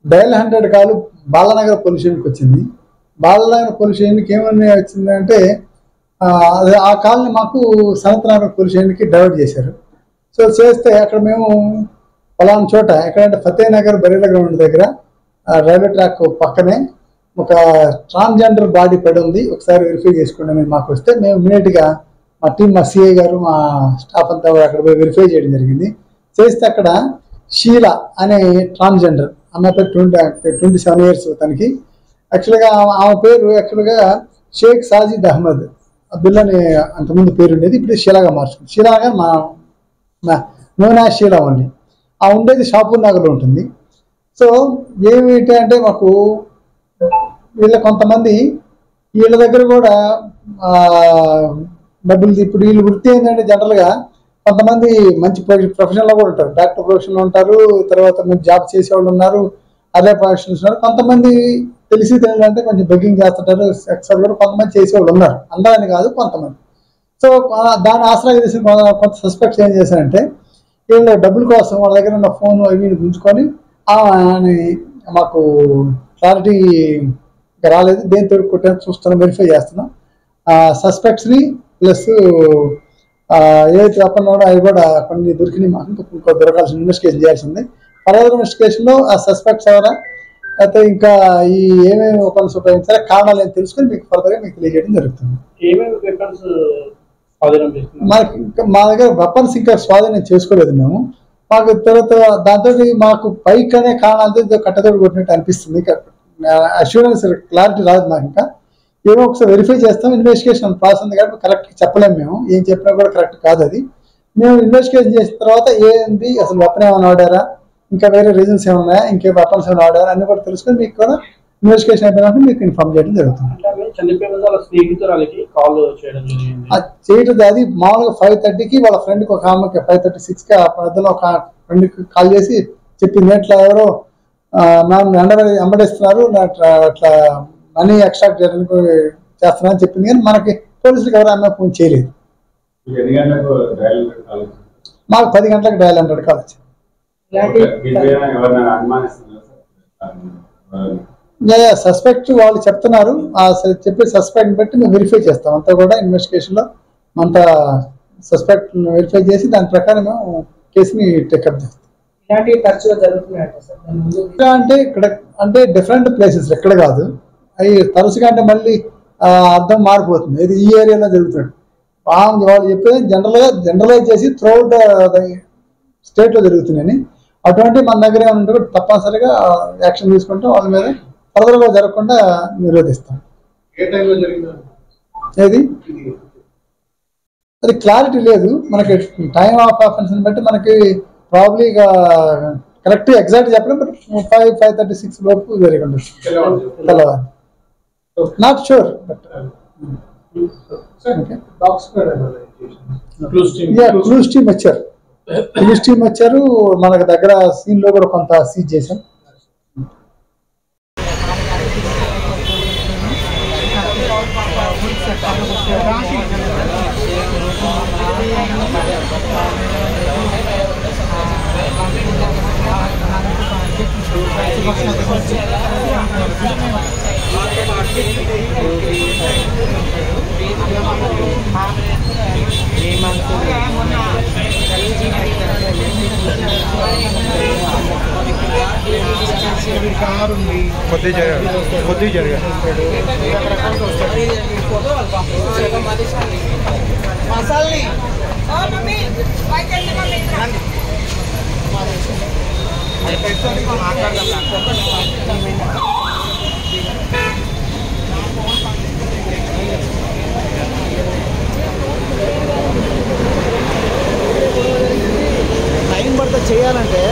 Dial 100 కాలు Balanagar police స్టేషన్కి వచ్చింది. బాలనగర్ పోలీస్ స్టేషన్కి ఏమని వచ్చిందంటే ఆ కాల్ని మాకు సనత్నగర్ పోలీస్ స్టేషన్కి డైవర్ట్ చేశారు. సో చేస్తే అక్కడ మేము పలానా చోట ఎక్కడంటే ఫతేనగర్ బరీల గ్రౌండ్ దగ్గర రైల్వే ట్రాక్ పక్కనే ఒక ట్రాన్స్జెండర్ బాడీ పడి ఉంది, ఒకసారి వెరిఫై చేసుకోండి అని మాకు వస్తే మేము ఇమీడియట్గా మా టీం, మా సిఐ గారు, మా స్టాఫ్ అంతా అక్కడ పోయి వెరిఫై చేయడం జరిగింది. చేస్తే అక్కడ షీలా అనే ట్రాన్స్జెండర్ ఆమె పేరు 27 years తనకి. యాక్చువల్గా ఆమె పేరు యాక్చువల్గా షేక్ సాజిద్ అహ్మద్ అబ్దుల్లా అని అంతకుముందు పేరు ఉండేది, ఇప్పుడు షీలాగా మార్చుకుంది. షీలాగా మా నూనె షీలా ఓన్లీ. ఆ ఉండేది షాపూర్ నగర్లో ఉంటుంది. సో ఏమిటి అంటే మాకు వీళ్ళ కొంతమంది వీళ్ళ దగ్గర కూడా డబ్బులు, ఇప్పుడు వీళ్ళు వృత్తి ఏంటంటే జనరల్గా కొంతమంది మంచి ప్రొఫెషన్లో కూడా ఉంటారు, డాక్టర్ ప్రొఫెషన్లో ఉంటారు, తర్వాత మంచి జాబ్ చేసేవాళ్ళు ఉన్నారు, అదే ప్రొఫెషన్స్ ఉన్నారు. కొంతమంది తెలిసి తెలియాలంటే కొంచెం బెగ్గింగ్ చేస్తుంటారు, సెక్స్ కూడా కొంతమంది చేసేవాళ్ళు ఉన్నారు, అందరని కాదు కొంతమంది. సో దాన్ని ఆశ్రయం చేసి కొంత సస్పెక్ట్స్ ఏం చేశారంటే వీళ్ళు డబ్బుల కోసం వాళ్ళ దగ్గర ఉన్న ఫోన్ అవి ఉంచుకొని మాకు క్లారిటీ రాలేదు, దేంతో కొట్టాను చూస్తున్నాం, వెరిఫై చేస్తున్నాం. సస్పెక్ట్స్ని ప్లస్ ఏదైతే వెపన్ అవి కూడా కొన్ని దొరికినాయి. మాకు ఇంకో దొరకాల్సిన ఇన్వెస్టిగేషన్ చేయాల్సింది. ఫర్దర్ ఇన్వెస్టిగేషన్లో ఆ సస్పెక్ట్స్ ఎవరా అయితే ఇంకా ఈ ఏమేమి వెపన్స్ ఉపయోగించారో కారణాలు ఏం తెలుసుకొని మీకు ఫర్దర్గా మీకు తెలియజేయడం జరుగుతుంది. మా దగ్గర వెపన్స్ ఇంకా స్వాధీనం చేసుకోలేదు మేము. మాకు తర్వాత దాంతో మాకు పైకి అనే కారణాలతో కట్టతోడు కొట్టినట్టు అనిపిస్తుంది. అష్యూరెన్స్ క్లారిటీ రాదు నాకు. ఇంకా ఏమో ఒకసారి వెరిఫై చేస్తాం. ఇన్వెస్టిగేషన్ ప్రాసెస్ ఉంది కాబట్టి కరెక్ట్ చెప్పలేము, మేము ఏం చెప్పినా కూడా కరెక్ట్ కాదు అది. మేము ఇన్వెస్టిగేషన్ చేసిన తర్వాత ఏంది అసలు వెపన్ ఏమైనా వాడారా, ఇంకా వేరే రీజన్స్ ఏమన్నాయా, ఇంకే వెపన్స్ ఏమైనా వాడారా అన్ని కూడా తెలుసుకొని మీకు కూడా ఇన్వెస్టిగేషన్ అయిపోయినట్టు మీకు ఇన్ఫార్మ్ చేయడం జరుగుతుంది. చేయటం అది మామూలుగా 5:30కి వాళ్ళ ఫ్రెండ్కి ఒక ఆమెకి 5:36కి ఆ మధ్యలో ఒక ఫ్రెండ్కి కాల్ చేసి చెప్పింది, ఇట్లా ఎవరో నన్ను వెంబడిస్తున్నారు, అట్లా మనీ ఎక్స్ట్రాక్ట్ చేయడానికి చేస్తున్నా అని చెప్పింది. కానీ మనకి పోలీసులకు ఎవరు ఆమె ఫోన్ చేయలేదు. మాకు 10 గంటలకు డయల్ 100 కాల్ వచ్చింది. సస్పెక్ట్ వాళ్ళు చెప్తున్నారు, ఆ చెప్పే సస్పెక్ట్ బట్టి మేము వెరిఫై చేస్తాం. అంతా కూడా ఇన్వెస్టిగేషన్లో అంతా సస్పెక్ట్ వెరిఫై చేసి దాని ప్రకారం మేము కేసుని టేకప్ చేస్తాం. అంటే ఇక్కడ అంటే డిఫరెంట్ ప్లేసెస్ ఎక్కడ కాదు, అవి తరచుగా అంటే మళ్ళీ అర్థం మారిపోతుంది. ఇది ఈ ఏరియాలో జరుగుతుంది. వాళ్ళు చెప్పేది జనరలైజ్ చేసి త్రూఅవుట్ స్టేట్లో జరుగుతున్నాయని. అటువంటి మన దగ్గర ఏమంటే తప్పనిసరిగా యాక్షన్ తీసుకుంటే వాళ్ళ మీద ఫర్దర్గా జరగకుండా నిరోధిస్తాం. ఏది అది క్లారిటీ లేదు మనకి. టైమ్ ఆఫ్ ఆఫెన్స్ బట్టి మనకి ప్రాబ్లీ కరెక్ట్ ఎగ్జాక్ట్ చెప్పడం, బట్ 5:36 లోపు జరిగి ఉండొచ్చు. తెల్లవారు not sure, but clues team వచ్చారు. మనకు దగ్గర సీన్ లో కూడా కొంత సీజ్ చేశాం. కొద్దిగా జరిగా టైం పడితే చేయాలంటే